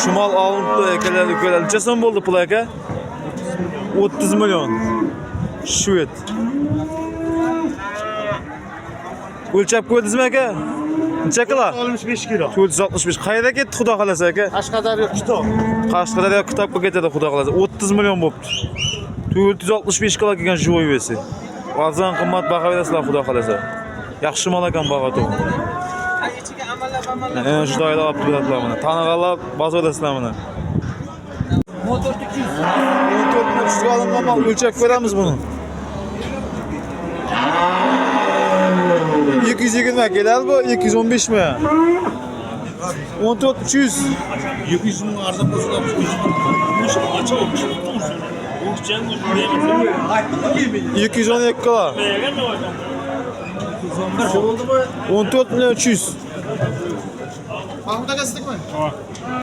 Şimal alındı ekeler. Neçe so'm bo'ldi pul aka? 30 milyon. Shved. O'lchab ko'rdingizmi aka? Necha kilo? 65 kilo. 465. Qayerga ketdi xudo xolasa aka? Qashqadaryo kitob. Qashqadaryo kitobga ketadi xudo xolasa. 30 milyon bo'pti. 465 kilo kelgan живой vesi. Arzon qimmat baho berasizlar xudo xolasa. Yaxshi mol ekan baho to'g'ri. Ana shu joyda olib turadilar mana. Tanig'anlar bozoradasizlar mana. Motor 200. Motor ustiga olingan mol o'lchab ko'ramiz buni. 220 keladi bu, 215 mi? 14 300. 200 ming arzon bo'lsa da 212 kilo. 14 milyon 300. Mahmut aka sizdikmi?